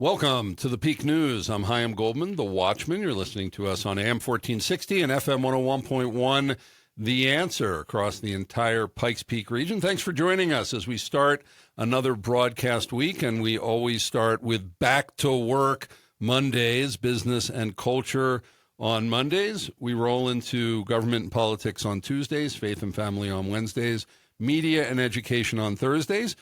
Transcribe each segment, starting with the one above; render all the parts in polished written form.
Welcome to the Peak News. I'm Chaim Goldman, the Watchman. You're listening to us on AM 1460 and FM 101.1, The Answer, across the entire Pikes Peak region. Thanks for joining us as we start another broadcast week, and we always start with Back to Work Mondays, business and culture on Mondays. We roll into government and politics on Tuesdays, faith and family on Wednesdays, media and education on Thursdays.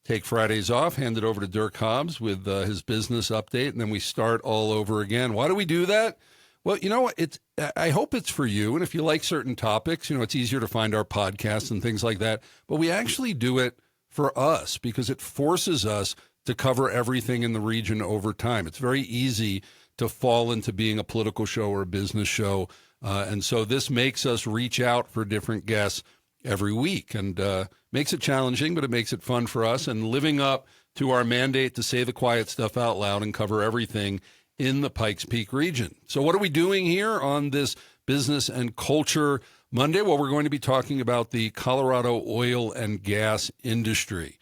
Take Fridays off, hand it over to Dirk Hobbs with his business update, and then we start all over again. Why do we do that? Well, you know what? I hope it's for you, and if you like certain topics, it's easier to find our podcasts and things like that. But we actually do it for us because it forces us to cover everything in the region over time. It's very easy to fall into being a political show or a business show, and so this makes us reach out for different guests every week, and makes it challenging, but it makes it fun for us, and living up to our mandate to say the quiet stuff out loud and cover everything in the Pikes Peak region. So what are we doing here on this Business and Culture Monday? Well, we're going to be talking about the Colorado oil and gas industry.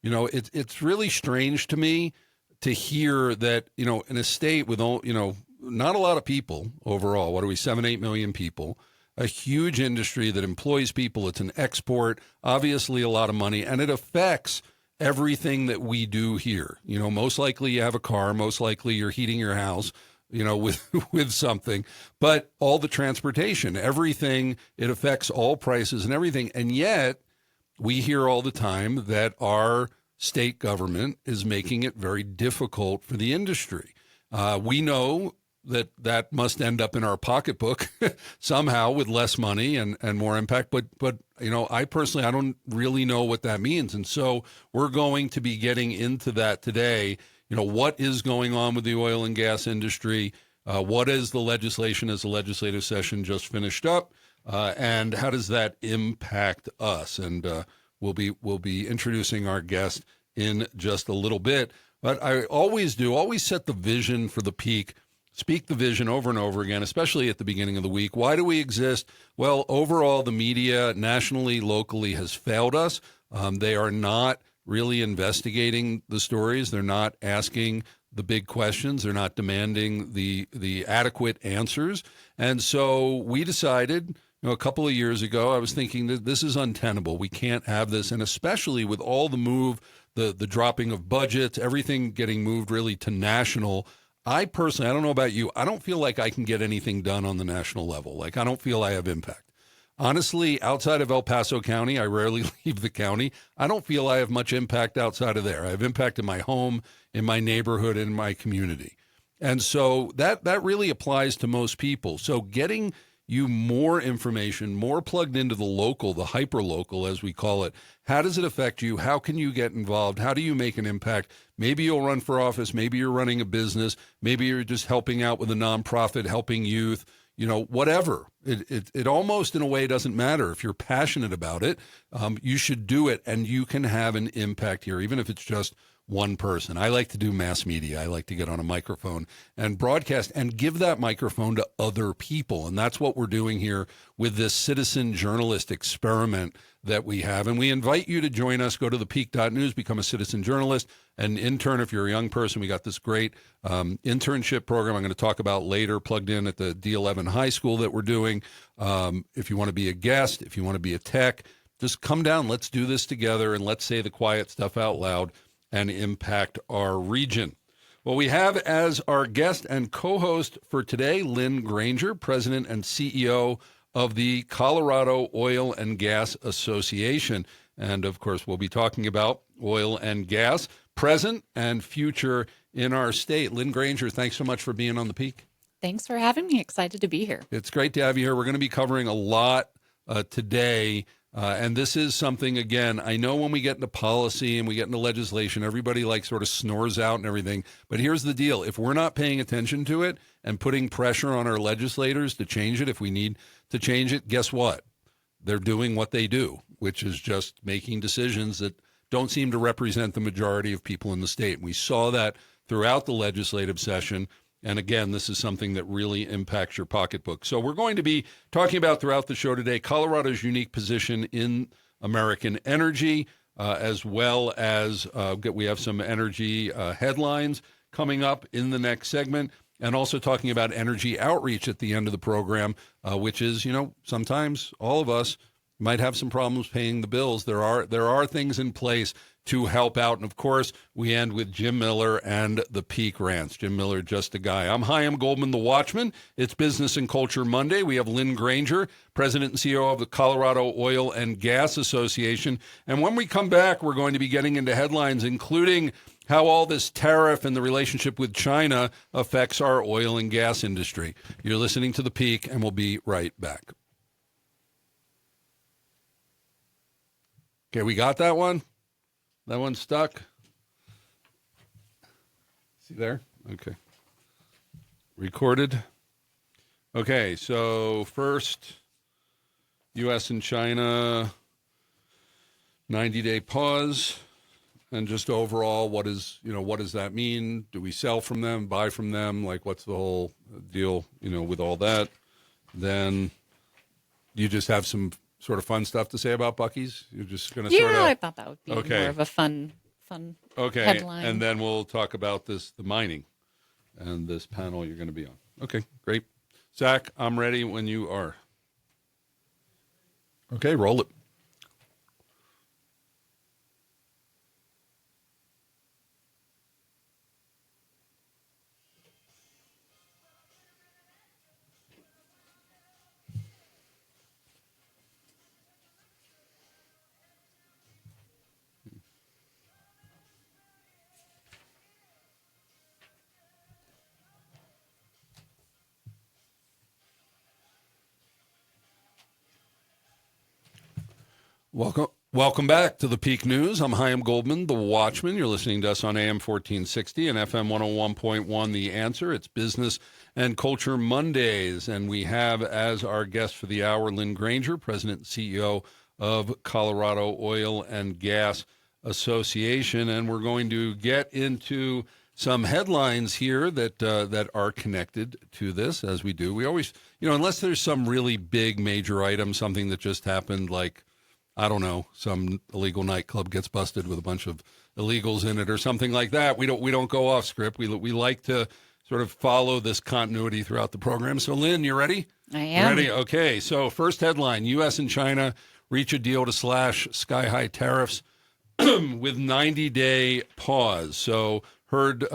It's really strange to me to hear that, in a state with, not a lot of people overall, what are we, 7-8 million people, a huge industry that employs people. It's an export, obviously a lot of money, and it affects everything that we do here. Most likely you have a car, most likely you're heating your house, with something, but all the transportation, everything, it affects all prices and everything. And yet we hear all the time that our state government is making it very difficult for the industry. We know that must end up in our pocketbook somehow with less money and more impact. But I personally, I don't really know what that means. And so we're going to be getting into that today. What is going on with the oil and gas industry? What is the legislation as the legislative session just finished up? And how does that impact us? And we'll be introducing our guest in just a little bit. But I always set the vision for the Peak. Speak the vision over and over again, especially at the beginning of the week. Why do we exist? Well, overall, the media nationally, locally has failed us. They are not really investigating the stories. They're not asking the big questions. They're not demanding the adequate answers. And so we decided, a couple of years ago, I was thinking that this is untenable. We can't have this. And especially with all the dropping of budgets, everything getting moved really to national. I personally, I don't know about you, I don't feel like I can get anything done on the national level. Like, I don't feel I have impact. Honestly, outside of El Paso County, I rarely leave the county. I don't feel I have much impact outside of there. I have impact in my home, in my neighborhood, in my community. And so that really applies to most people. So getting you more information, more plugged into the local, the hyper-local, as we call it. How does it affect you? How can you get involved? How do you make an impact? Maybe you'll run for office. Maybe you're running a business. Maybe you're just helping out with a nonprofit, helping youth, whatever. It almost in a way doesn't matter. If you're passionate about it, you should do it, and you can have an impact here, even if it's just one person. I like to do mass media. I like to get on a microphone and broadcast and give that microphone to other people. And that's what we're doing here with this citizen journalist experiment that we have. And we invite you to join us. Go to thepeak.news, become a citizen journalist, an intern if you're a young person. We got this great internship program I'm going to talk about later, plugged in at the D11 high school that we're doing. If you want to be a guest, if you want to be a tech, just come down. Let's do this together, and let's say the quiet stuff out loud and impact our region. Well, we have as our guest and co-host for today, Lynn Granger, President and CEO of the Colorado Oil and Gas Association. And, of course, we'll be talking about oil and gas, present and future in our state. Lynn Granger, thanks so much for being on the Peak. Thanks for having me. Excited to be here. It's great to have you here. We're going to be covering a lot today. And this is something, again, I know when we get into policy and we get into legislation, everybody sort of snores out and everything. But here's the deal. If we're not paying attention to it and putting pressure on our legislators to change it, if we need to change it, guess what? They're doing what they do, which is just making decisions that don't seem to represent the majority of people in the state. And we saw that throughout the legislative session. And again, this is something that really impacts your pocketbook. So we're going to be talking about throughout the show today Colorado's unique position in American energy, as well as we have some energy headlines coming up in the next segment, and also talking about energy outreach at the end of the program, which is, sometimes all of us might have some problems paying the bills. There are things in place to help out. And, of course, we end with Jim Miller and the Peak Rants. Jim Miller, just a guy. I'm Chaim Goldman, the Watchman. It's Business and Culture Monday. We have Lynn Granger, President and CEO of the Colorado Oil and Gas Association. And when we come back, we're going to be getting into headlines, including how all this tariff and the relationship with China affects our oil and gas industry. You're listening to The Peak, and we'll be right back. Okay, we got that one? That one's stuck? See there? Okay. Recorded. Okay, so first, U.S. and China, 90-day pause. And just overall, what does that mean? Do we sell from them, buy from them? Like, what's the whole deal, with all that? Then you just have some sort of fun stuff to say about Buc-ee's? You're just going to I thought that would be more of a fun headline. And then we'll talk about the mining and this panel you're going to be on. Okay, great. Zach, I'm ready when you are. Okay, roll it. Welcome back to the Peak News. I'm Chaim Goldman, the Watchman. You're listening to us on AM 1460 and FM 101.1, The Answer. It's Business and Culture Mondays, and we have as our guest for the hour Lynn Granger, President and CEO of Colorado Oil and Gas Association, and we're going to get into some headlines here that are connected to this, as we do. We always, unless there's some really big major item, something that just happened, like, I don't know, some illegal nightclub gets busted with a bunch of illegals in it or something like that. We don't go off script. We like to sort of follow this continuity throughout the program. So, Lynn, you ready? I am. Ready? Okay. So, first headline: U.S. and China reach a deal to slash sky-high tariffs with 90-day pause. So, heard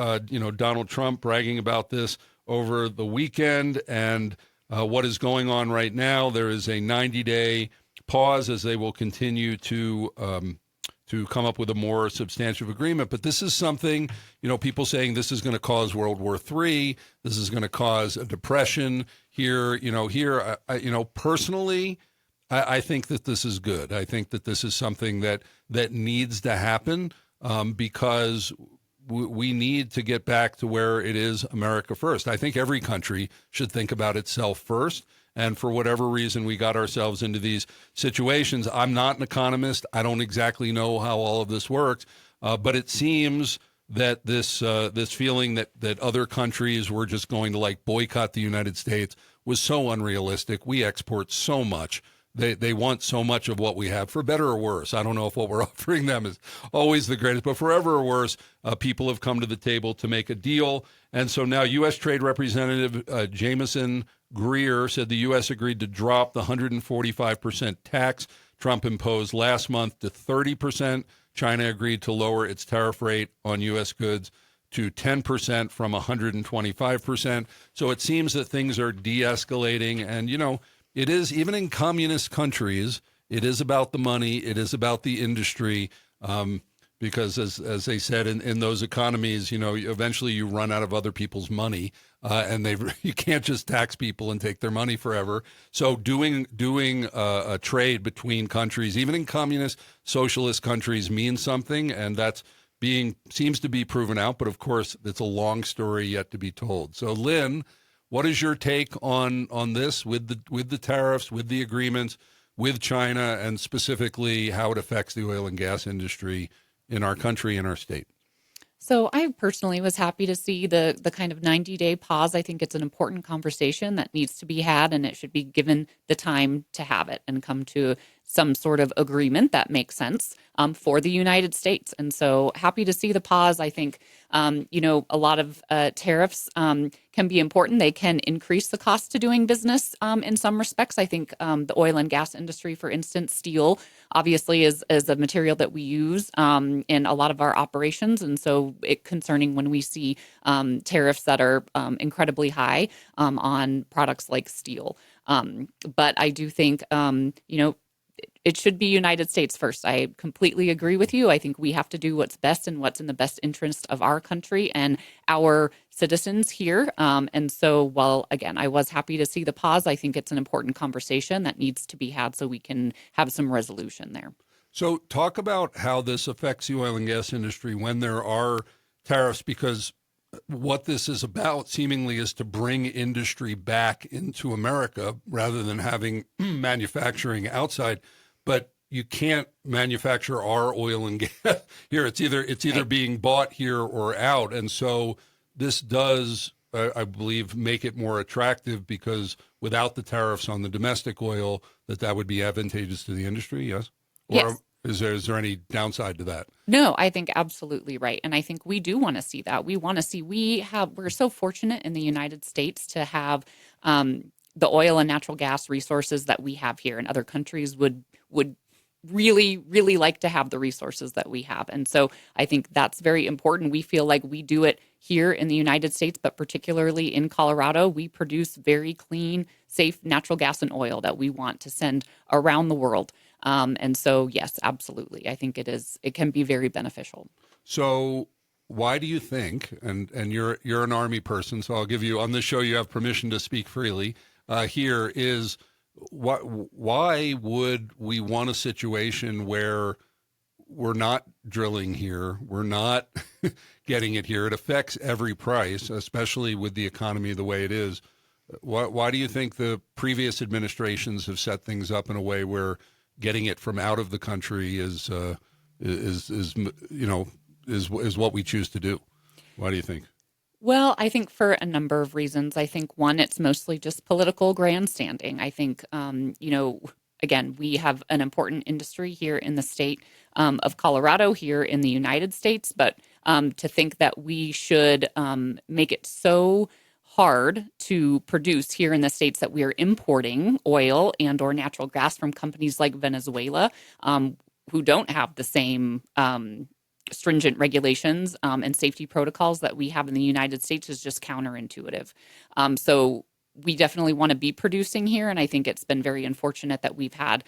Donald Trump bragging about this over the weekend, and what is going on right now? There is a 90-day pause as they will continue to come up with a more substantive agreement. But this is something, people saying this is going to cause World War III. This is going to cause a depression here. Personally, I think that this is good. I think that this is something that needs to happen because we need to get back to where it is America first. I think every country should think about itself first. And for whatever reason, we got ourselves into these situations. I'm not an economist. I don't exactly know how all of this works. But it seems that this feeling that other countries were just going to boycott the United States was so unrealistic. We export so much. They want so much of what we have, for better or worse. I don't know if what we're offering them is always the greatest, but for better or worse, people have come to the table to make a deal. And so now U.S. Trade Representative Jameson Greer said the U.S. agreed to drop the 145% tax Trump imposed last month to 30%. China agreed to lower its tariff rate on U.S. goods to 10% from 125%. So it seems that things are de-escalating. And, it is, even in communist countries, it is about the money. It is about the industry. Because as they said in those economies, eventually you run out of other people's money, and you can't just tax people and take their money forever. So doing a trade between countries, even in communist socialist countries, means something, and that's seems to be proven out. But of course, it's a long story yet to be told. So, Lynn, what is your take on this with the tariffs, with the agreements with China, and specifically how it affects the oil and gas industry in our country and our state? So I personally was happy to see the kind of 90-day pause. I think it's an important conversation that needs to be had, and it should be given the time to have it and come to some sort of agreement that makes sense for the United States. And so happy to see the pause. I think, a lot of tariffs can be important. They can increase the cost to doing business in some respects. I think the oil and gas industry, for instance, steel obviously is a material that we use in a lot of our operations. And so it's concerning when we see tariffs that are incredibly high on products like steel. But I do think, it should be United States first. I completely agree with you. I think we have to do what's best and what's in the best interest of our country and our citizens here. And so while, again, I was happy to see the pause, I think it's an important conversation that needs to be had so we can have some resolution there. So talk about how this affects the oil and gas industry when there are tariffs, because what this is about seemingly is to bring industry back into America rather than having manufacturing outside. But you can't manufacture our oil and gas here. It's either being bought here or out. And so this does, I believe, make it more attractive, because without the tariffs on the domestic oil, that would be advantageous to the industry, yes? Or yes. Is there any downside to that? No, I think absolutely right. And I think we do want to see that. We want to see, we're so fortunate in the United States to have the oil and natural gas resources that we have here, and other countries would really, really like to have the resources that we have. And so I think that's very important. We feel like we do it here in the United States, but particularly in Colorado, we produce very clean, safe natural gas and oil that we want to send around the world. And so, yes, absolutely. I think it can be very beneficial. So why do you think, and you're an Army person, so I'll give you, on this show, you have permission to speak freely, here is, why would we want a situation where we're not drilling here, we're not getting it here? It affects every price, especially with the economy the way it is. Why do you think the previous administrations have set things up in a way where getting it from out of the country is what we choose to do? Why do you think? Well, I think for a number of reasons. I think one, it's mostly just political grandstanding. I think, again, we have an important industry here in the state of Colorado, here in the United States, but to think that we should make it so hard to produce here in the States that we are importing oil and or natural gas from companies like Venezuela, who don't have the same stringent regulations and safety protocols that we have in the United States, is just counterintuitive. So we definitely want to be producing here. And I think it's been very unfortunate that we've had,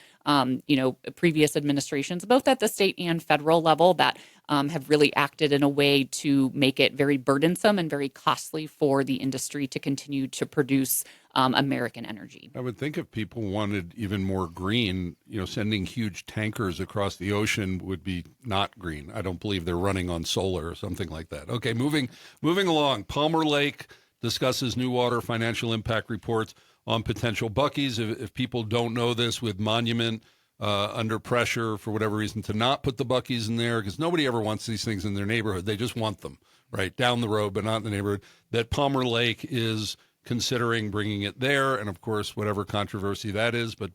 previous administrations, both at the state and federal level, that have really acted in a way to make it very burdensome and very costly for the industry to continue to produce American energy. I would think if people wanted even more green, sending huge tankers across the ocean would be not green. I don't believe they're running on solar or something like that. Okay, moving along. Palmer Lake discusses new water financial impact reports on potential Buc-ee's. If people don't know this, with Monument under pressure for whatever reason to not put the Buc-ee's in there, because nobody ever wants these things in their neighborhood. They just want them right down the road, but not in the neighborhood. That Palmer Lake is considering bringing it there, and of course, whatever controversy that is. But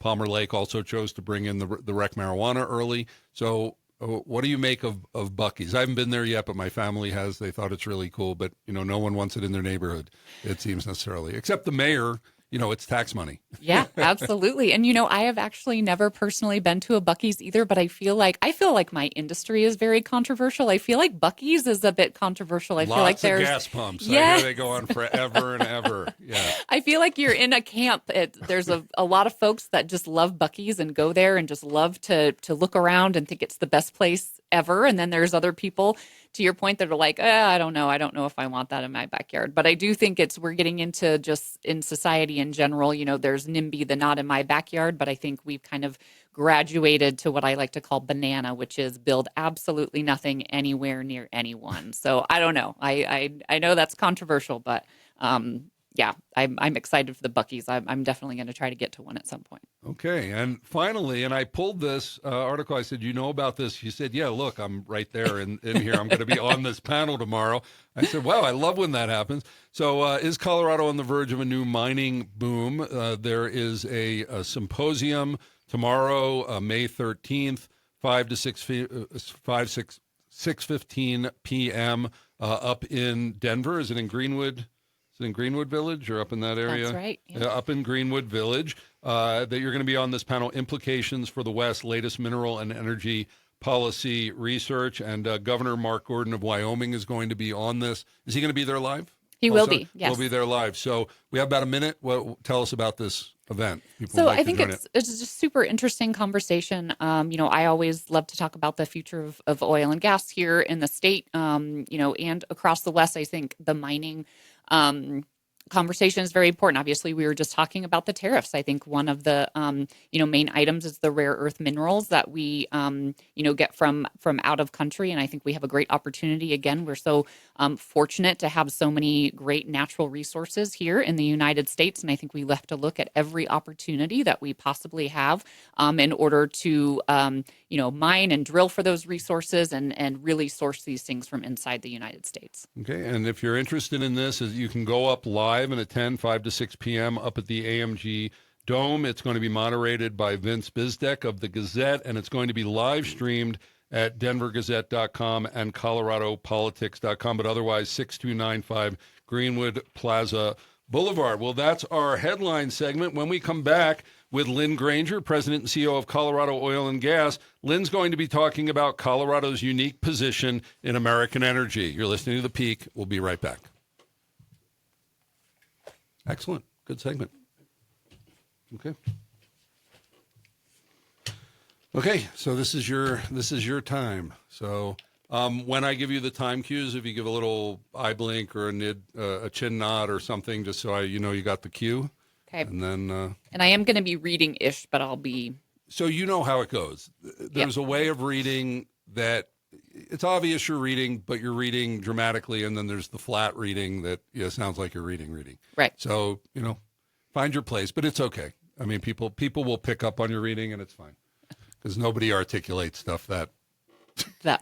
Palmer Lake also chose to bring in the rec marijuana early. So, what do you make of Buc-ee's? I haven't been there yet, but my family has. They thought it's really cool, but no one wants it in their neighborhood, it seems, necessarily, except the mayor. It's tax money. Yeah, absolutely. And, I have actually never personally been to a Buc-ee's either, but I feel like my industry is very controversial. I feel like Buc-ee's is a bit controversial. I feel like there's gas pumps. Yeah. I hear they go on forever and ever. Yeah. I feel like you're in a camp. There's a lot of folks that just love Buc-ee's and go there and just love to look around and think it's the best place ever. And then there's other people, to your point, that are like, I don't know if I want that in my backyard. But I do think we're getting into, just in society in general, there's NIMBY, the not in my backyard, but I think we've kind of graduated to what I like to call banana, which is build absolutely nothing anywhere near anyone. So I don't know. I know that's controversial, but yeah, I'm excited for the Buc-ee's. I'm definitely going to try to get to one at some point. Okay. And finally, and I pulled this article. I said, about this? You said, yeah, look, I'm right there in here. I'm going to be on this panel tomorrow. I said, wow, I love when that happens. So is Colorado on the verge of a new mining boom? There is a symposium tomorrow, May 13th, 5 to 6, 6:15 p.m. Up in Denver. Is it in Greenwood? Is it in Greenwood Village or up in that area? That's right. Yeah. Up in Greenwood Village. That you're going to be on this panel, Implications for the West, Latest Mineral and Energy Policy Research. And Governor Mark Gordon of Wyoming is going to be on this. Is he going to be there live? He will be, yes. He'll be there live. So we have about a minute. Tell us about this event. So I think it's just super interesting conversation. I always love to talk about the future of oil and gas here in the state, and across the West. I think the mining conversation is very important. Obviously, we were just talking about the tariffs. I think one of the main items is the rare earth minerals that we get from out of country, and I think we have a great opportunity. Again, we're so fortunate to have so many great natural resources here in the United States, and I think we have to look at every opportunity that we possibly have in order to mine and drill for those resources and really source these things from inside the United States. Okay, and if you're interested in this, you can go up live and attend 5 to 6 p.m. up at the AMG Dome. It's going to be moderated by Vince Bizdek of the Gazette, and it's going to be live streamed at denvergazette.com and coloradopolitics.com, but otherwise 6295 Greenwood Plaza Boulevard. Well, that's our headline segment. When we come back with Lynn Granger, President and CEO of Colorado Oil and Gas, Lynn's going to be talking about Colorado's unique position in American energy. You're listening to The Peak. We'll be right back. Excellent. Good segment. Okay, so this is your time. So when I give you the time cues, if you give a little eye blink or a chin nod or something, just so you got the cue. Okay. And then and I am going to be reading-ish, but I'll be. So you know how it goes. There's a way of reading that it's obvious you're reading, but you're reading dramatically, and then there's the flat reading that sounds like you're reading. Right. So find your place, but it's okay. I mean, people will pick up on your reading, and it's fine because nobody articulates stuff that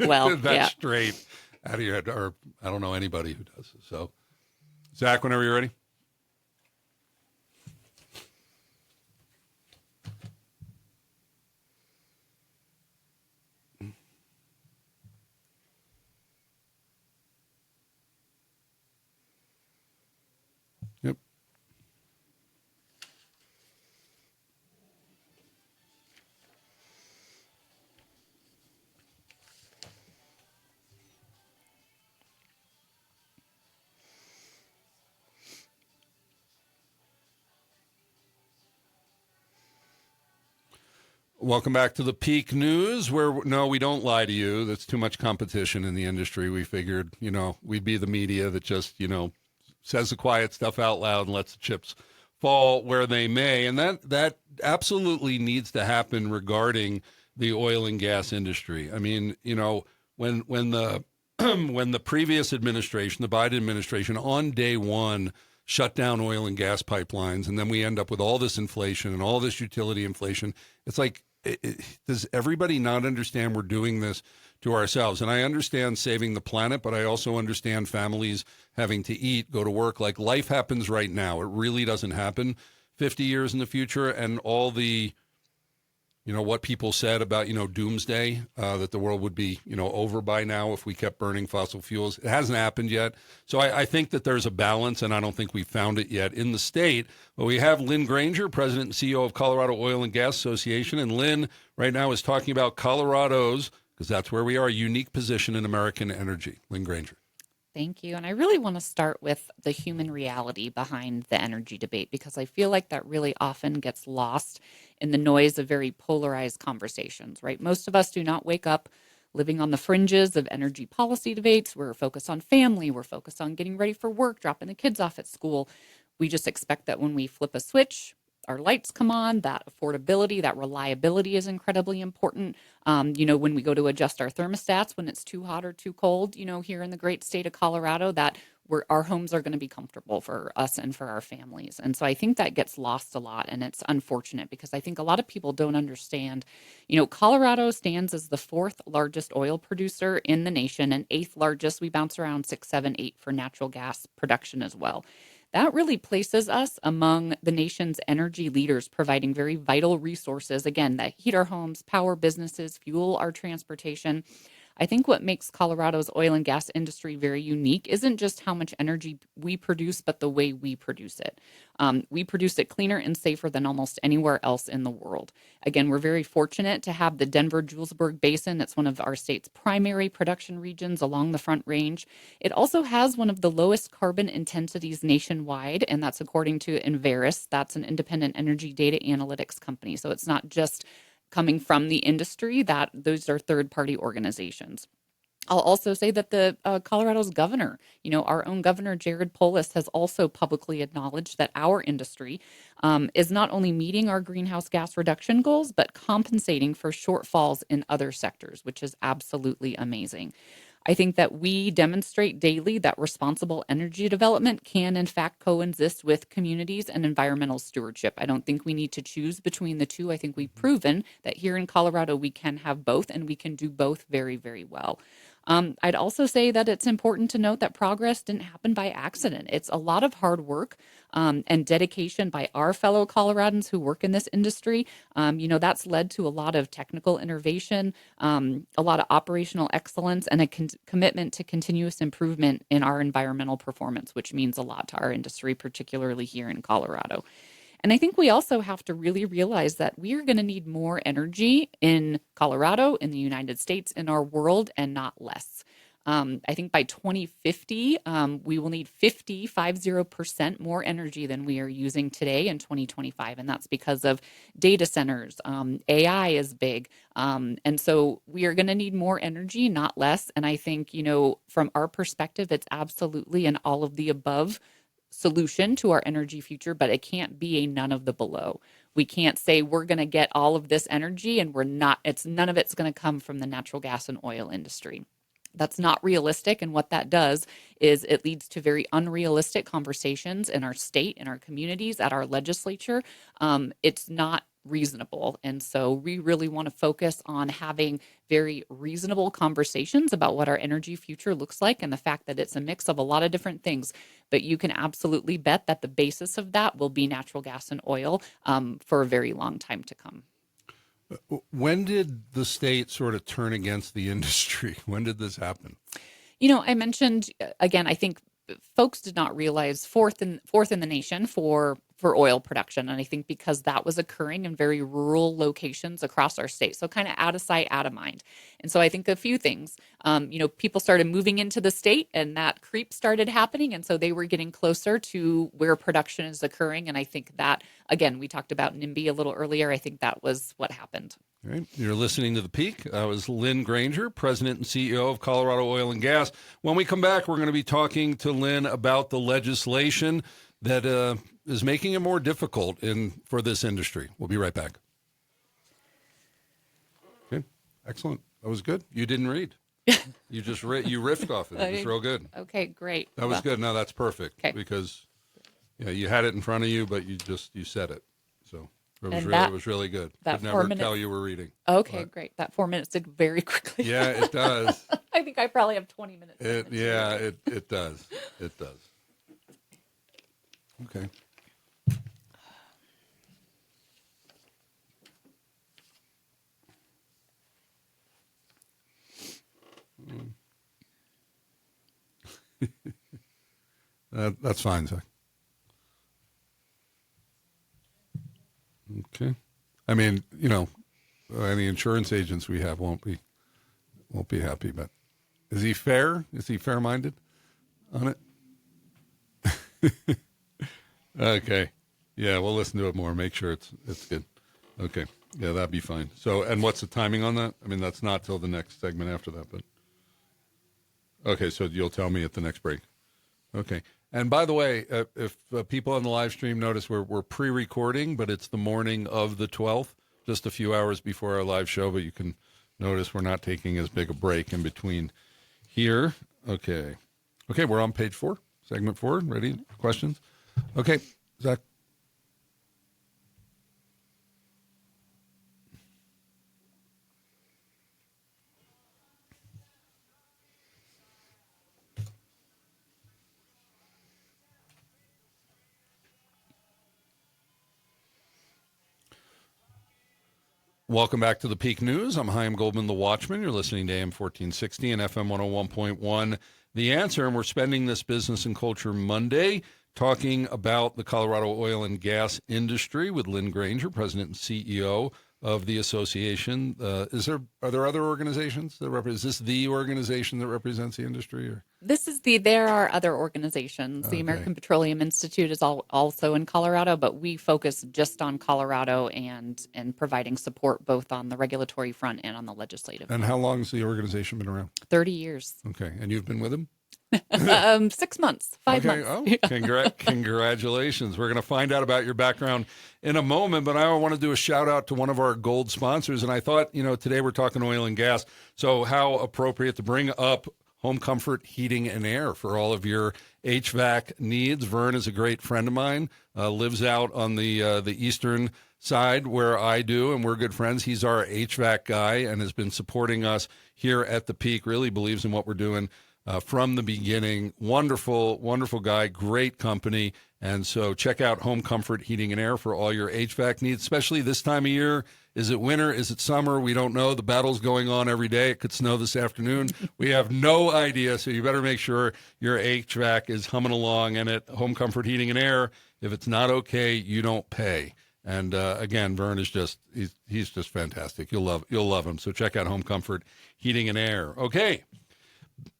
well, straight out of your head, or I don't know anybody who does. So, Zach, whenever you're ready. Yep. Welcome back to the Peak News, where, no, we don't lie to you. That's too much competition in the industry. We figured, we'd be the media that just, says the quiet stuff out loud and lets the chips fall where they may. And that absolutely needs to happen regarding the oil and gas industry. I mean, when the when the previous administration, the Biden administration, on day one shut down oil and gas pipelines, and then we end up with all this inflation and all this utility inflation, it's like, does everybody not understand we're doing this to ourselves? And I understand saving the planet, but I also understand families having to eat, go to work. Like, life happens right now. It really doesn't happen 50 years in the future. And all the, what people said about, doomsday, that the world would be, over by now if we kept burning fossil fuels. It hasn't happened yet. So I think that there's a balance, and I don't think we've found it yet in the state. But we have Lynn Granger, President and CEO of Colorado Oil and Gas Association. And Lynn right now is talking about Colorado's, because that's where we are, unique position in American energy. Lynn Granger. Thank you. And I really want to start with the human reality behind the energy debate, because I feel like that really often gets lost in the noise of very polarized conversations, right? Most of us do not wake up living on the fringes of energy policy debates. We're focused on family. We're focused on getting ready for work, dropping the kids off at school. We just expect that when we flip a switch, our lights come on, that affordability, that reliability is incredibly important. When we go to adjust our thermostats, when it's too hot or too cold, here in the great state of Colorado, that our homes are going to be comfortable for us and for our families. And so I think that gets lost a lot, and it's unfortunate because I think a lot of people don't understand. Colorado stands as the fourth largest oil producer in the nation and eighth largest. We bounce around 6, 7, 8 for natural gas production as well. That really places us among the nation's energy leaders, providing very vital resources, again, that heat our homes, power businesses, fuel our transportation. I think what makes Colorado's oil and gas industry very unique isn't just how much energy we produce, but the way we produce it. We produce it cleaner and safer than almost anywhere else in the world. Again, we're very fortunate to have the Denver-Julesburg Basin. It's one of our state's primary production regions along the Front Range. It also has one of the lowest carbon intensities nationwide, and that's according to Enverus. That's an independent energy data analytics company. So it's not just coming from the industry, that those are third-party organizations. I'll also say that the Colorado's governor, our own governor, Jared Polis, has also publicly acknowledged that our industry is not only meeting our greenhouse gas reduction goals, but compensating for shortfalls in other sectors, which is absolutely amazing. I think that we demonstrate daily that responsible energy development can, in fact, coexist with communities and environmental stewardship. I don't think we need to choose between the two. I think we've proven that here in Colorado, we can have both, and we can do both very, very well. I'd also say that it's important to note that progress didn't happen by accident. It's a lot of hard work and dedication by our fellow Coloradans who work in this industry. That's led to a lot of technical innovation, a lot of operational excellence, and a commitment to continuous improvement in our environmental performance, which means a lot to our industry, particularly here in Colorado. And I think we also have to really realize that we are going to need more energy in Colorado, in the United States, in our world, and not less. I think by 2050, we will need 50% more energy than we are using today in 2025. And that's because of data centers. AI is big. And so we are going to need more energy, not less. And I think, from our perspective, it's absolutely an all of the above solution to our energy future, but it can't be a none of the below. We can't say we're going to get all of this energy and none of it's going to come from the natural gas and oil industry. That's not realistic. And what that does is it leads to very unrealistic conversations in our state, in our communities, at our legislature. It's not reasonable. And so we really want to focus on having very reasonable conversations about what our energy future looks like and the fact that it's a mix of a lot of different things. But you can absolutely bet that the basis of that will be natural gas and oil for a very long time to come. When did the state sort of turn against the industry? When did this happen? I mentioned, again, I think folks did not realize fourth in the nation for oil production. And I think because that was occurring in very rural locations across our state. So kind of out of sight, out of mind. And so I think a few things, people started moving into the state and that creep started happening. And so they were getting closer to where production is occurring. And I think that, again, we talked about NIMBY a little earlier. I think that was what happened. All right. You're listening to The Peak. That was Lynn Granger, President and CEO of Colorado Oil and Gas. When we come back, we're going to be talking to Lynn about the legislation that is making it more difficult for this industry. We'll be right back. Okay. Excellent. That was good. You didn't read. You just you riffed off it. It was real good. Okay, great. That was good. No, that's perfect. Okay. Because you had it in front of you, but you said it. So it was really good. I'd never tell you were reading. Okay, great. That 4 minutes did very quickly. Yeah, it does. I think I probably have 20 minutes. It does. It does. Okay. That's fine, Zach. Okay. I mean, any insurance agents we have won't be happy, but is he fair? Is he fair-minded on it? Okay. Yeah, we'll listen to it more. Make sure it's good. Okay. Yeah, that'd be fine. So, and what's the timing on that? I mean, that's not till the next segment after that, but okay. So you'll tell me at the next break. Okay. And by the way, if people on the live stream notice, we're pre-recording, but it's the morning of the 12th, just a few hours before our live show. But you can notice we're not taking as big a break in between here. Okay. Okay, we're on page 4. segment 4. Ready? Questions? Okay, Zach. Welcome back to the Peak News. I'm Chaim Goldman, the Watchman. You're listening to AM 1460 and FM 101.1. The Answer, and we're spending this Business and Culture Monday talking about the Colorado oil and gas industry with Lynn Granger, President and CEO of the association. Are there other organizations that represent? Is this the organization that represents the industry? Or? There are other organizations. The American Petroleum Institute is also in Colorado, but we focus just on Colorado and providing support both on the regulatory front and on the legislative front. And how long has the organization been around? 30 years. Okay. And you've been with them? 6 months, 5 months. Oh, congratulations. We're going to find out about your background in a moment, but I want to do a shout out to one of our gold sponsors. And I thought, today we're talking oil and gas. So how appropriate to bring up Home Comfort Heating and Air for all of your HVAC needs. Vern is a great friend of mine, lives out on the eastern side where I do, and we're good friends. He's our HVAC guy and has been supporting us here at the Peak, really believes in what we're doing from the beginning. Wonderful, wonderful guy, great company. And so check out Home Comfort Heating and Air for all your HVAC needs, especially this time of year. Is it winter? Is it summer? We don't know. The battle's going on every day. It could snow this afternoon. We have no idea. So you better make sure your HVAC is humming along. And at Home Comfort Heating and Air, if it's not okay, you don't pay. And again, Vern is he's just fantastic. You'll love him. So check out Home Comfort Heating and Air. Okay.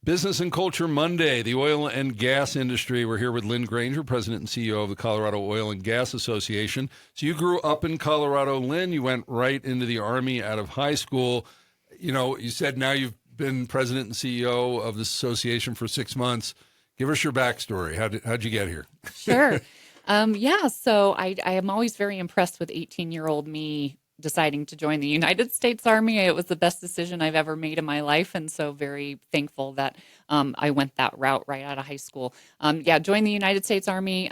Business and Culture Monday, the oil and gas industry. We're here with Lynn Granger, President and CEO of the Colorado Oil and Gas Association. So you grew up in Colorado, Lynn. You went right into the Army out of high school. You said now you've been President and CEO of this association for 6 months. Give us your backstory. How'd you get here? Sure. So I am always very impressed with 18-year-old me deciding to join the United States Army. It was the best decision I've ever made in my life, and so very thankful that I went that route right out of high school. Joined the United States Army.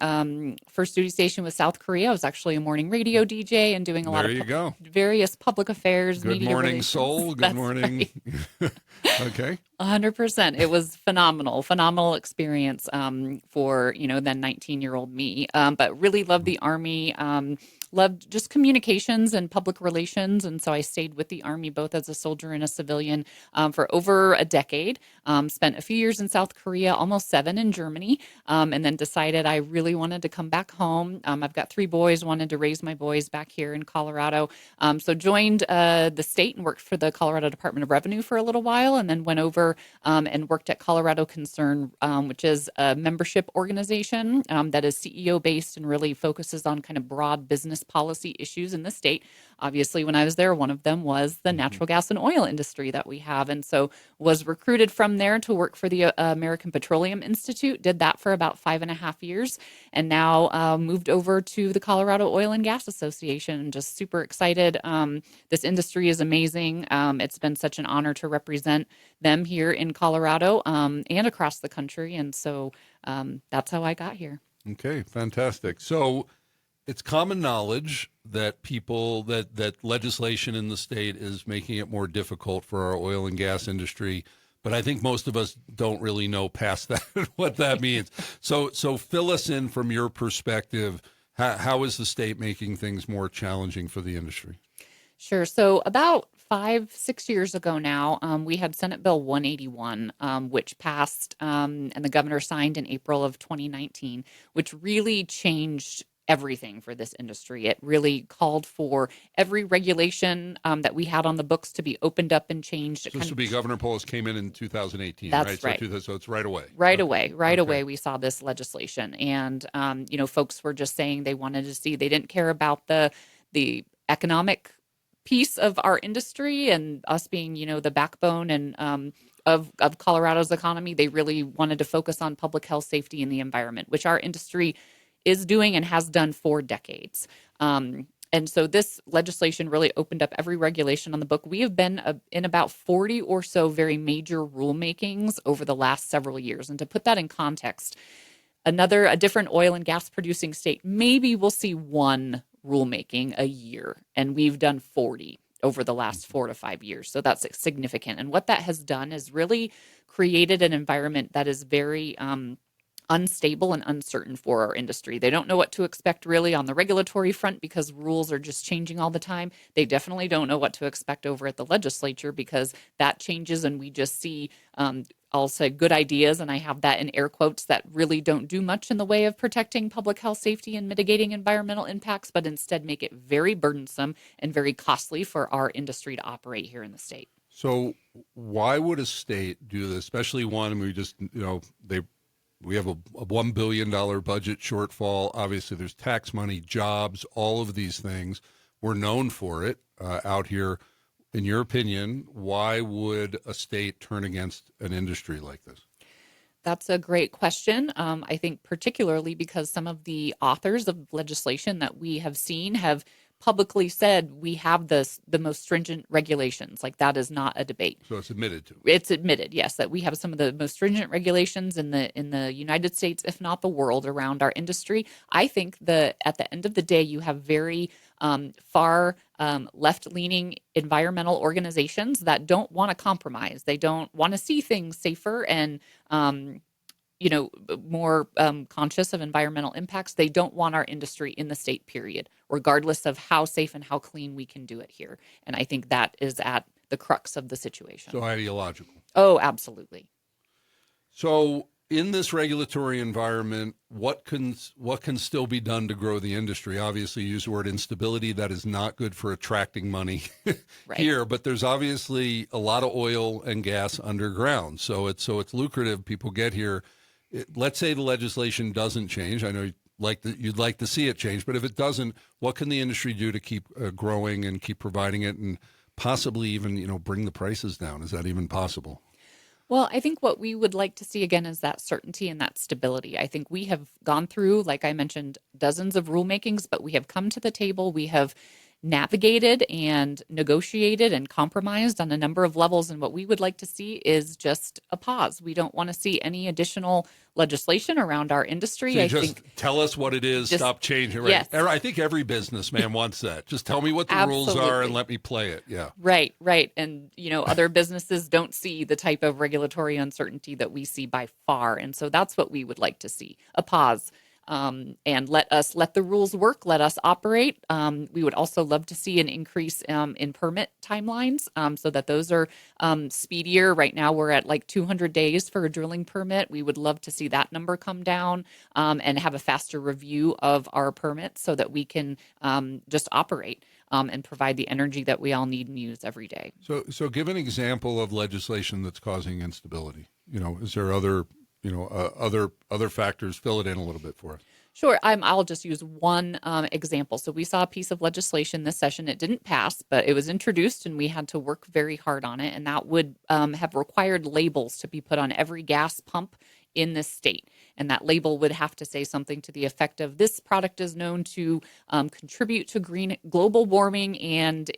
First duty station was South Korea. I was actually a morning radio DJ and doing a lot of various public affairs. Good media morning, relations. Seoul. Good morning. Right. Okay. 100%. It was phenomenal experience for, then 19-year-old me. But really loved the Army, loved just communications and public relations. And so I stayed with the Army both as a soldier and a civilian for over a decade. Spent a few years in South Korea, almost 7 in Germany, and then decided I really wanted to come back home. I've got 3 boys, wanted to raise my boys back here in Colorado. So joined the state and worked for the Colorado Department of Revenue for a little while, and then went over and worked at Colorado Concern, which is a membership organization that is CEO based and really focuses on kind of broad business policy issues in the state. Obviously, when I was there, one of them was the natural gas and oil industry that we have. And so was recruited from there to work for the American Petroleum Institute, did that for about 5.5 years, and now moved over to the Colorado Oil and Gas Association. And just super excited. This industry is amazing. It's been such an honor to represent them here in Colorado and across the country. And so that's how I got here. Okay, fantastic. So it's common knowledge that that legislation in the state is making it more difficult for our oil and gas industry, but I think most of us don't really know past that what that means. So fill us in from your perspective. How is the state making things more challenging for the industry? Sure. So about 5-6 years ago now, we had Senate Bill 181, which passed and the governor signed in April of 2019, which really changed everything for this industry. It really called for every regulation that we had on the books to be opened up and changed. So this would be Governor Polis came in 2018, that's right? Right. So it's right away. Right away, we saw this legislation. And, folks were just saying they wanted to see, they didn't care about the economic piece of our industry and us being, the backbone and of Colorado's economy. They really wanted to focus on public health, safety, and the environment, which our industry is doing and has done for decades. And so this legislation really opened up every regulation on the book. We have been in about 40 or so very major rulemakings over the last several years. And to put that in context, a different oil and gas producing state, maybe we'll see one rulemaking a year, and we've done 40 over the last 4 to 5 years. So that's significant. And what that has done is really created an environment that is very unstable and uncertain for our industry. They don't know what to expect really on the regulatory front because rules are just changing all the time. They definitely don't know what to expect over at the legislature because that changes, and we just see I'll say good ideas, and I have that in air quotes, that really don't do much in the way of protecting public health safety and mitigating environmental impacts, but instead make it very burdensome and very costly for our industry to operate here in the state. So why would a state do this, especially one, we just, we have a $1 billion budget shortfall. Obviously, there's tax money, jobs, all of these things. We're known for it out here. In your opinion, why would a state turn against an industry like this? That's a great question. I think particularly because some of the authors of legislation that we have seen have publicly said we have the most stringent regulations. Like, that is not a debate. So it's admitted to. It's admitted, yes, that we have some of the most stringent regulations in the United States, if not the world, around our industry. I think at the end of the day, you have very far left-leaning environmental organizations that don't want to compromise. They don't want to see things safer and more conscious of environmental impacts. They don't want our industry in the state, period, regardless of how safe and how clean we can do it here. And I think that is at the crux of the situation. So ideological. Oh, absolutely. So in this regulatory environment, what can still be done to grow the industry? Obviously, you use the word instability. That is not good for attracting money here. But there's obviously a lot of oil and gas underground. So it's lucrative. People get here. Let's say the legislation doesn't change. I know you'd like to see it change, but if it doesn't, what can the industry do to keep growing and keep providing it, and possibly even bring the prices down? Is that even possible? Well, I think what we would like to see again is that certainty and that stability. I think we have gone through, like I mentioned, dozens of rulemakings, but we have come to the table. We have navigated and negotiated and compromised on a number of levels. And what we would like to see is just a pause. We don't want to see any additional legislation around our industry. So tell us what it is. Stop changing. Right? Yes. I think every businessman wants that. Just tell me what the rules are and let me play it. Yeah. Right. And, other businesses don't see the type of regulatory uncertainty that we see by far. And so that's what we would like to see, a pause. And let the rules work, let us operate. We would also love to see an increase in permit timelines so that those are speedier. Right now, we're at like 200 days for a drilling permit. We would love to see that number come down and have a faster review of our permits so that we can just operate and provide the energy that we all need and use every day. So give an example of legislation that's causing instability. Is there other factors? Fill it in a little bit for us. Sure. I'll just use one example. So we saw a piece of legislation this session. It didn't pass, but it was introduced and we had to work very hard on it. And that would have required labels to be put on every gas pump in this state. And that label would have to say something to the effect of, this product is known to contribute to global warming and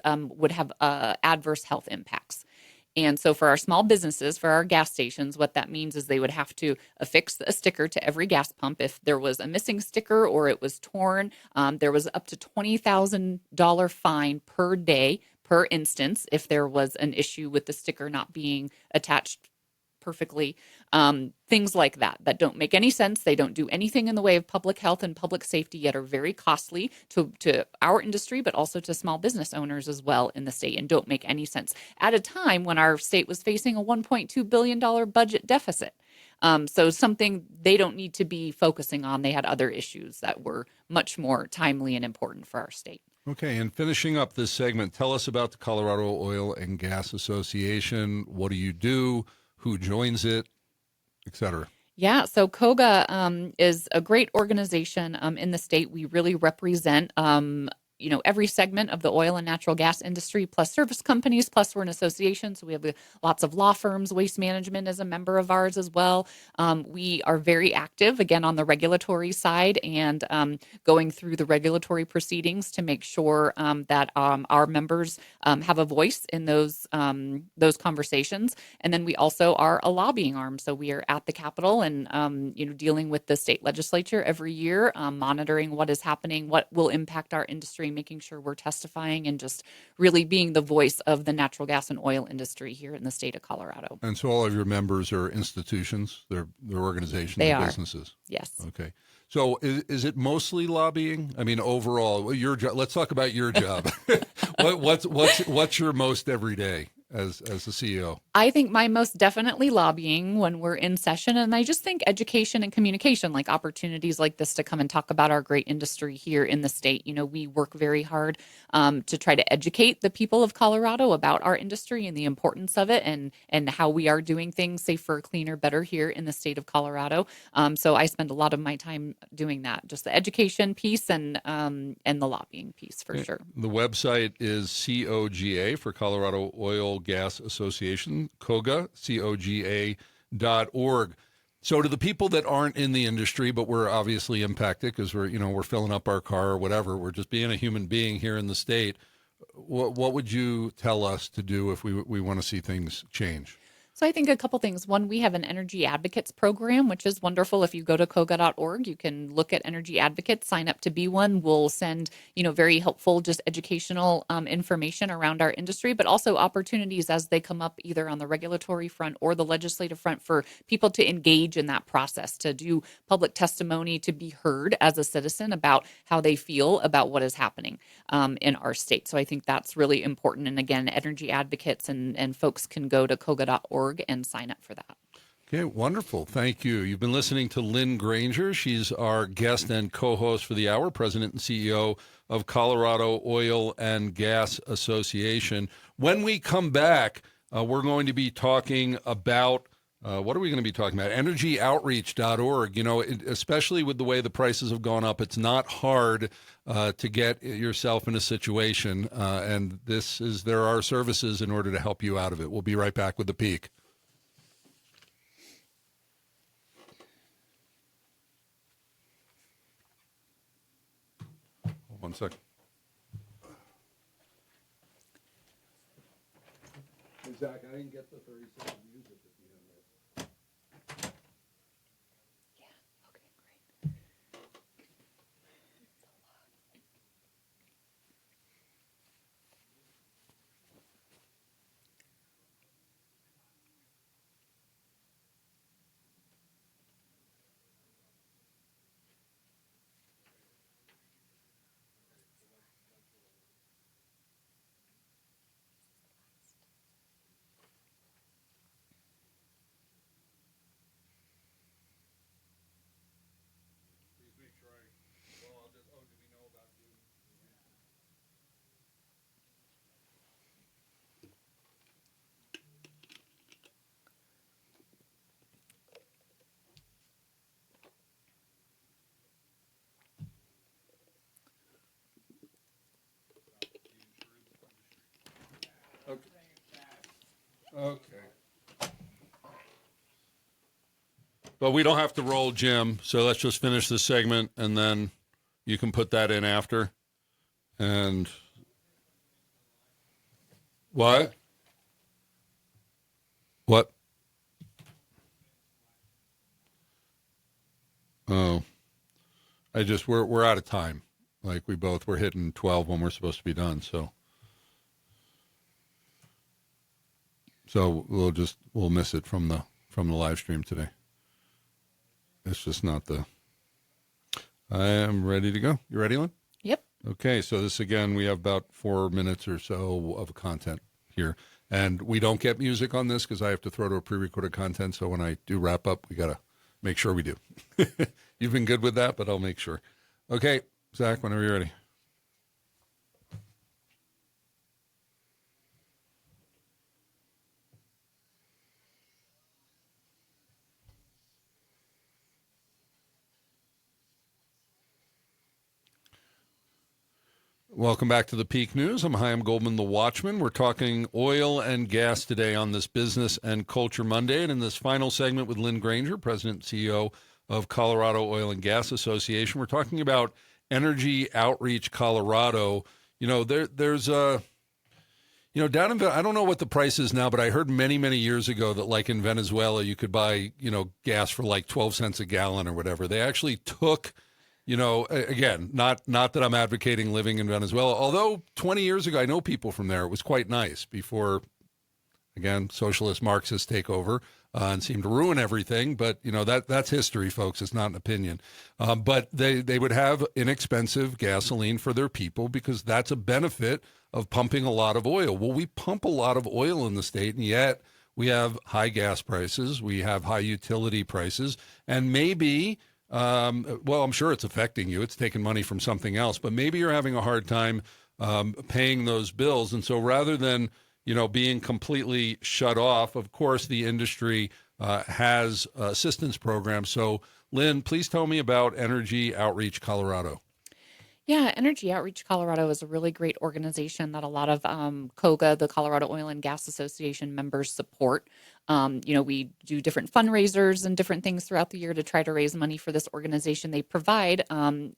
would have adverse health impacts. And so for our small businesses, for our gas stations, what that means is they would have to affix a sticker to every gas pump. If there was a missing sticker or it was torn, there was up to $20,000 fine per day, per instance, if there was an issue with the sticker not being attached perfectly. Things like that don't make any sense. They don't do anything in the way of public health and public safety, yet are very costly to our industry, but also to small business owners as well in the state, and don't make any sense at a time when our state was facing a $1.2 billion budget deficit. So something they don't need to be focusing on. They had other issues that were much more timely and important for our state. Okay, and finishing up this segment, tell us about the Colorado Oil and Gas Association. What do you do? Who joins it, et cetera? Yeah, so COGA is a great organization in the state. We really represent every segment of the oil and natural gas industry, plus service companies, plus we're an association. So we have lots of law firms. Waste Management is a member of ours as well. We are very active, again, on the regulatory side and going through the regulatory proceedings to make sure that our members have a voice in those conversations. And then we also are a lobbying arm. So we are at the Capitol and, dealing with the state legislature every year, monitoring what is happening, what will impact our industry, making sure we're testifying and just really being the voice of the natural gas and oil industry here in the state of Colorado. And so all of your members are institutions, they're organizations, They and are. businesses. Yes. Okay. So is it mostly lobbying? I mean, overall, your job. Let's talk about your job. What's your most every day as the CEO? I think my most definitely lobbying when we're in session. And I just think education and communication, like opportunities like this to come and talk about our great industry here in the state. We work very hard to try to educate the people of Colorado about our industry and the importance of it and how we are doing things safer, cleaner, better here in the state of Colorado. So I spend a lot of my time doing that, just the education piece and the lobbying piece for sure. The website is COGA for Colorado Oil Gas Association, COGA, COGA.org. So to the people that aren't in the industry, but we're obviously impacted because we're filling up our car or whatever, we're just being a human being here in the state. What would you tell us to do if we want to see things change? So I think a couple things. One, we have an Energy Advocates program, which is wonderful. If you go to koga.org, you can look at Energy Advocates, sign up to be one. We'll send, very helpful, just educational information around our industry, but also opportunities as they come up either on the regulatory front or the legislative front for people to engage in that process, to do public testimony, to be heard as a citizen about how they feel about what is happening in our state. So I think that's really important. And again, Energy Advocates and folks can go to koga.org and sign up for that. Okay, wonderful. Thank you. You've been listening to Lynn Granger. She's our guest and co-host for the hour, president and CEO of Colorado Oil and Gas Association. When we come back, we're going to be talking about what are we going to be talking about? Energyoutreach.org. Especially with the way the prices have gone up, it's not hard to get yourself in a situation. And there are services in order to help you out of it. We'll be right back with The Peak. Hold 1 second. Hey, Zach, I didn't get the 30-second music at the end there. Yeah. Okay, great. Okay. But we don't have to roll, Jim. So let's just finish this segment, and then you can put that in after. And what? What? Oh, we're out of time. Like we're hitting 12 when we're supposed to be done. So we'll miss it from the live stream today. It's just not I am ready to go. You ready, Lynn? Yep. Okay. So this again, we have about 4 minutes or so of content here, and we don't get music on this because I have to throw to a pre-recorded content. So when I do wrap up, we got to make sure we do. You've been good with that, but I'll make sure. Okay, Zach, whenever you're ready. Welcome back to the Peak News. I'm Chaim Goldman, the Watchman. We're talking oil and gas today on this Business and Culture Monday. And in this final segment with Lynn Granger, President and CEO of Colorado Oil and Gas Association, we're talking about Energy Outreach Colorado. There's a, down in, I don't know what the price is now, but I heard many, many years ago that like in Venezuela, you could buy, gas for like 12 cents a gallon or whatever. They actually took, again, not that I'm advocating living in Venezuela, although 20 years ago, I know people from there. It was quite nice before, again, socialist Marxists take over and seem to ruin everything. But, that's history, folks. It's not an opinion. But they would have inexpensive gasoline for their people because that's a benefit of pumping a lot of oil. Well, we pump a lot of oil in the state, and yet we have high gas prices. We have high utility prices. And maybe... I'm sure it's affecting you. It's taking money from something else, but maybe you're having a hard time paying those bills. And so rather than, being completely shut off, of course, the industry has assistance programs. So, Lynn, please tell me about Energy Outreach Colorado. Yeah, Energy Outreach Colorado is a really great organization that a lot of COGA, the Colorado Oil and Gas Association members, support. We do different fundraisers and different things throughout the year to try to raise money for this organization. They provide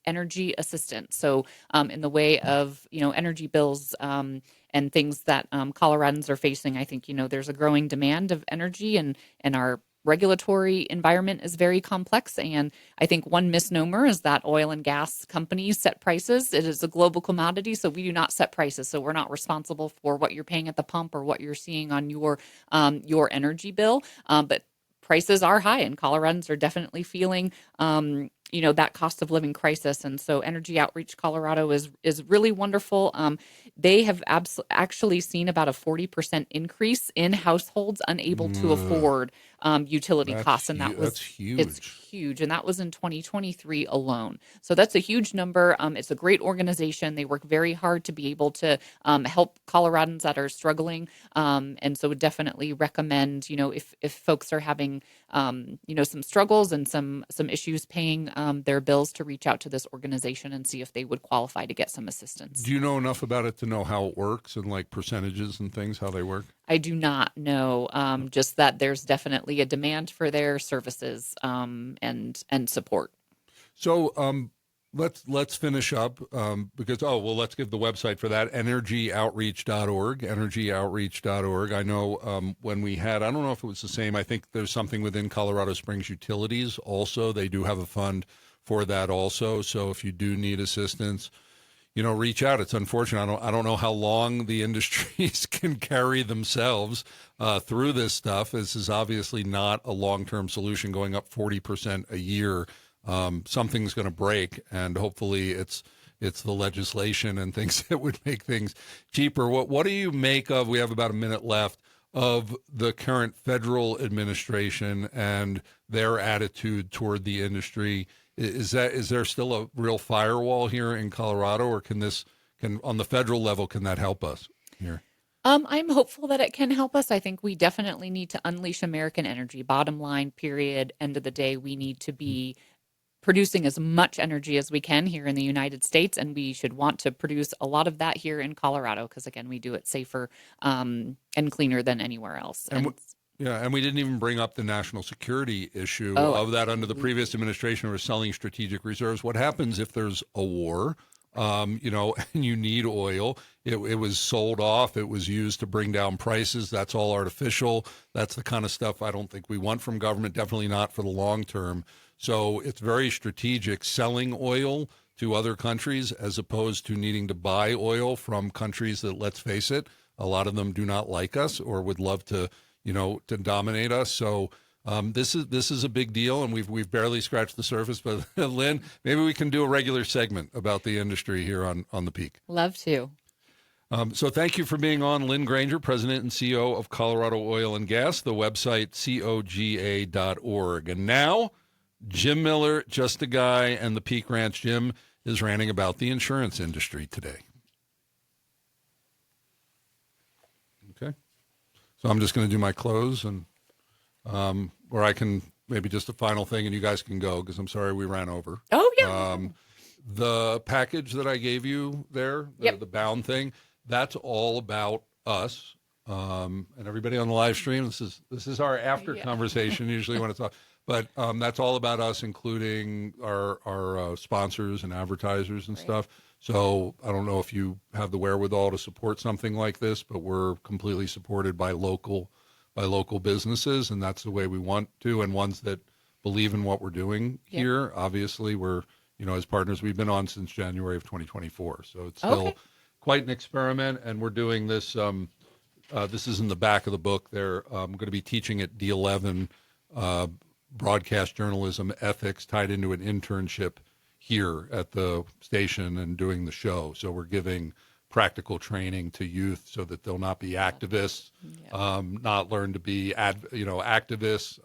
energy assistance. So in the way of, energy bills and things that Coloradans are facing, I think, there's a growing demand of energy and our regulatory environment is very complex. And I think one misnomer is that oil and gas companies set prices. It is a global commodity, so we do not set prices. So we're not responsible for what you're paying at the pump or what you're seeing on your energy bill. But prices are high, and Coloradans are definitely feeling that cost of living crisis. And so Energy Outreach Colorado is really wonderful. They have actually seen about a 40% increase in households unable to afford utility costs. And that's huge. It's huge. And that was in 2023 alone. So that's a huge number. It's a great organization. They work very hard to be able to help Coloradans that are struggling. And so would definitely recommend, if folks are having, some struggles and some issues paying their bills, to reach out to this organization and see if they would qualify to get some assistance. Do you know enough about it to know how it works and like percentages and things, how they work? I do not know, just that there's definitely a demand for their services and support. So let's finish up because, let's give the website for that, energyoutreach.org, energyoutreach.org. I know when we had, I don't know if it was the same, I think there's something within Colorado Springs Utilities also. They do have a fund for that also. So if you do need assistance, reach out. It's unfortunate. I don't know how long the industries can carry themselves through this stuff. This is obviously not a long-term solution, going up 40% a year. Something's going to break, and hopefully it's the legislation and things that would make things cheaper. What do you make of, we have about a minute left, of the current federal administration and their attitude toward the industry? Is there still a real firewall here in Colorado, or can on the federal level, can that help us here? I'm hopeful that it can help us. I think we definitely need to unleash American energy. Bottom line, period. End of the day, we need to be producing as much energy as we can here in the United States, and we should want to produce a lot of that here in Colorado because, again, we do it safer and cleaner than anywhere else. And we didn't even bring up the national security issue of that under the previous administration. We're selling strategic reserves. What happens if there's a war, and you need oil? It was sold off. It was used to bring down prices. That's all artificial. That's the kind of stuff I don't think we want from government, definitely not for the long term. So it's very strategic, selling oil to other countries as opposed to needing to buy oil from countries that, let's face it, a lot of them do not like us or would love to to dominate us. So this is a big deal, and we've barely scratched the surface. But Lynn, maybe we can do a regular segment about the industry here on the Peak. Love to. So thank you for being on, Lynn Granger, President and CEO of Colorado Oil and Gas, the website coga.org. And now, Jim Miller, Just a Guy, and the Peak Ranch. Jim is ranting about the insurance industry today. Okay. So I'm just going to do my close, and or I can maybe just a final thing, and you guys can go because I'm sorry we ran over. Oh, yeah. The package that I gave you there, Yep. the bound thing, that's all about us. And everybody on the live stream, this is our after conversation usually when it's off. But that's all about us, including our sponsors and advertisers and stuff. So I don't know if you have the wherewithal to support something like this, but we're completely supported by local businesses, and that's the way we want to, and ones that believe in what we're doing here. Obviously, we're, as partners, we've been on since January of 2024. So it's still quite an experiment, and we're doing this. This is in the back of the book there. I'm going to be teaching at D11 broadcast journalism ethics tied into an internship here at the station and doing the show. So we're giving practical training to youth so that they'll not be activists, not learn to be activists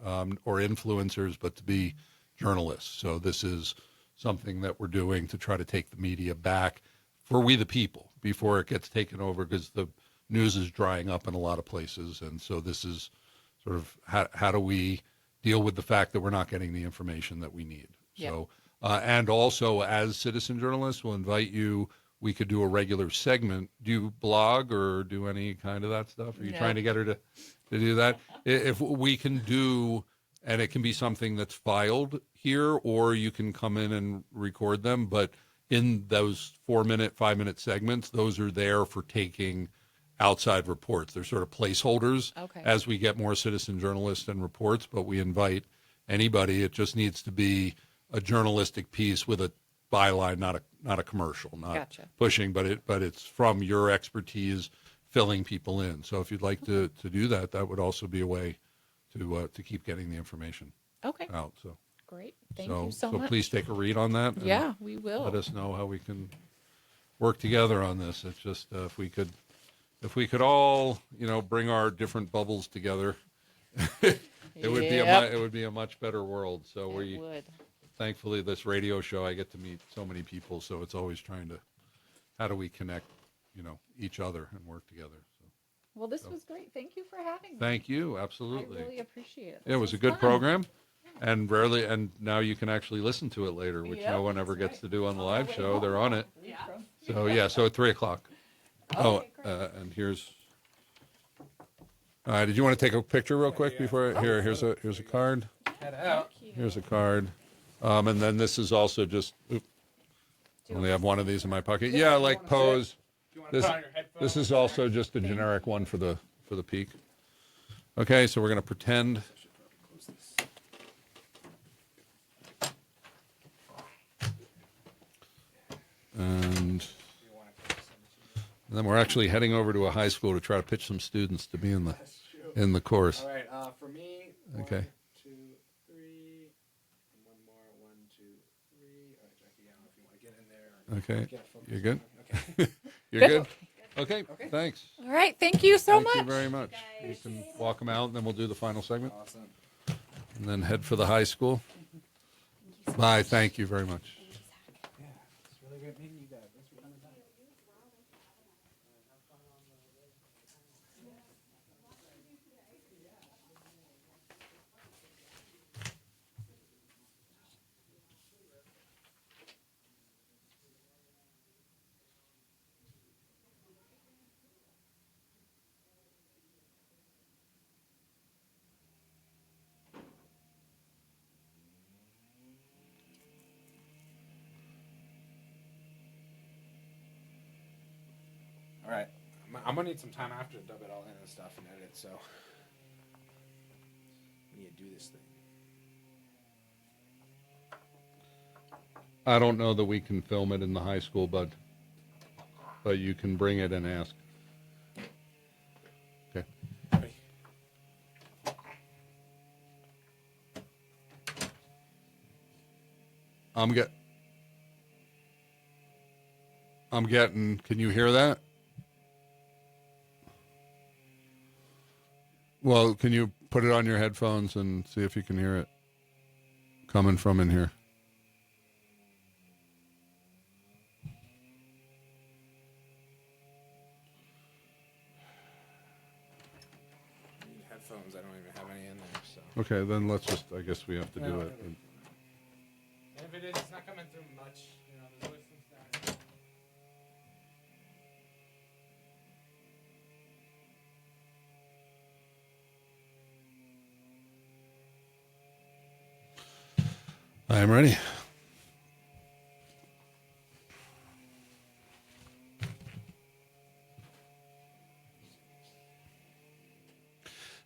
or influencers, but to be journalists. So this is something that we're doing to try to take the media back for we the people before it gets taken over, because the news is drying up in a lot of places. And so this is sort of how do we deal with the fact that we're not getting the information that we need. So, and also as citizen journalists, we'll invite you. We could do a regular segment. Do you blog or do any kind of that stuff? Are you trying to get her to do that? If we can do, and it can be something that's filed here, or you can come in and record them. But in those 4-minute, 5-minute segments, those are there for taking outside reports. They're sort of placeholders as we get more citizen journalists and reports, but we invite anybody. It just needs to be a journalistic piece with a byline, not a commercial, not pushing, but it's from your expertise, filling people in. So if you'd like to do that, that would also be a way to keep getting the information out. So great. Thank you so much. So please take a read on that. Yeah, we will. Let us know how we can work together on this. It's just if we could all, bring our different bubbles together, it would be a much better world. So thankfully, this radio show, I get to meet so many people. So it's always trying to, how do we connect, each other and work together. So, well, this was great. Thank you for having me. Thank you. Absolutely. I really appreciate it. It was a good program. And now you can actually listen to it later, which no one ever gets to do on the live show. They're on it. So so at 3:00. And here's. Did you want to take a picture real quick before? Here's a card. Head out. Here's a card. And then this is also just. Only have one of these in my pocket. Yeah, like pose. This is also just a generic one for the peak. Okay, so we're going to pretend. And then we're actually heading over to a high school to try to pitch some students to be in the course. All right, for me, okay. 1, 2, 3, and one more, 1, 2, 3. All right, Jackie, I don't know if you want to get in there. Okay, you're good? Okay. You're good? Okay, thanks. All right, thank you so much. Thank you very much. You can walk them out, and then we'll do the final segment. Awesome. And then head for the high school. Bye, thank you very much. Yeah, it's really great meeting you guys. Thanks for coming by. All right, I'm gonna need some time after to dub it all in and stuff and edit. So we need to do this thing. I don't know that we can film it in the high school, but you can bring it and ask. Okay. Ready? I'm getting. Can you hear that? Well, can you put it on your headphones and see if you can hear it coming from in here? I need headphones. I don't even have any in there. So. Okay, then let's just. I guess we have to do it. And if it is, it's not coming through. too much. You know, there's always some static. I am ready.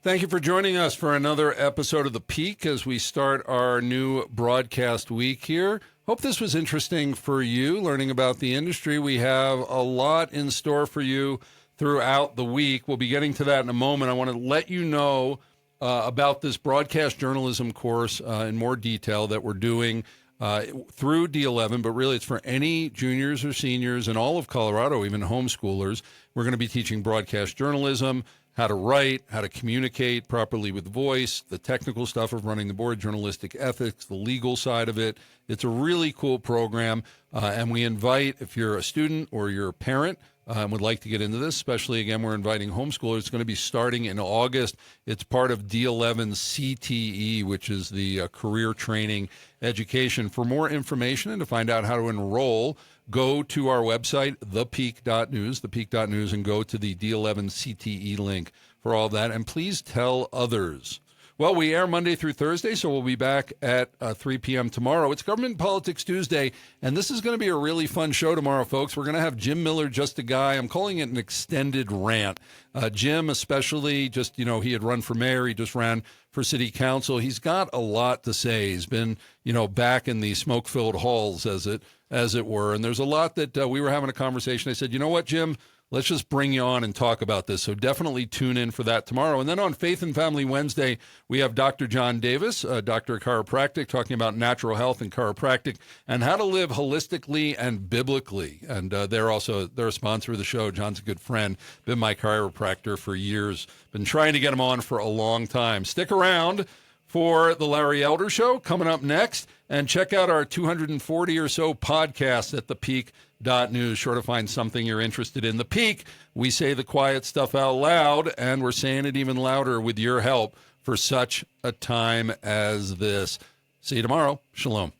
Thank you for joining us for another episode of The Peak as we start our new broadcast week here. Hope this was interesting for you, learning about the industry. We have a lot in store for you throughout the week. We'll be getting to that in a moment. I want to let you know about this broadcast journalism course in more detail that we're doing through D11, but really it's for any juniors or seniors in all of Colorado, even homeschoolers. We're going to be teaching broadcast journalism, how to write, how to communicate properly with voice, the technical stuff of running the board, journalistic ethics, the legal side of it. It's a really cool program, and we invite, if you're a student or you're a parent and would like to get into this, especially, again, we're inviting homeschoolers. It's going to be starting in August. It's part of D11 CTE, which is the career training education. For more information and to find out how to enroll, go to our website, thepeak.news, and go to the D11 CTE link for all that. And please tell others. Well, we air Monday through Thursday, so we'll be back at 3 p.m. tomorrow. It's Government Politics Tuesday, and this is going to be a really fun show tomorrow, folks. We're going to have Jim Miller, Just a Guy. I'm calling it an extended rant. Jim, especially, just, he had run for mayor. He just ran for city council. He's got a lot to say. He's been, back in the smoke-filled halls, as it were. And there's a lot that we were having a conversation. I said, you know what, Jim? Let's just bring you on and talk about this. So definitely tune in for that tomorrow. And then on Faith and Family Wednesday, we have Dr. John Davis, doctor of chiropractic, talking about natural health and chiropractic and how to live holistically and biblically. And they're a sponsor of the show. John's a good friend, been my chiropractor for years. Been trying to get him on for a long time. Stick around for the Larry Elder Show coming up next. And check out our 240 or so podcasts at thepeak.news. Sure to find something you're interested in. The Peak, we say the quiet stuff out loud, and we're saying it even louder with your help for such a time as this. See you tomorrow. Shalom.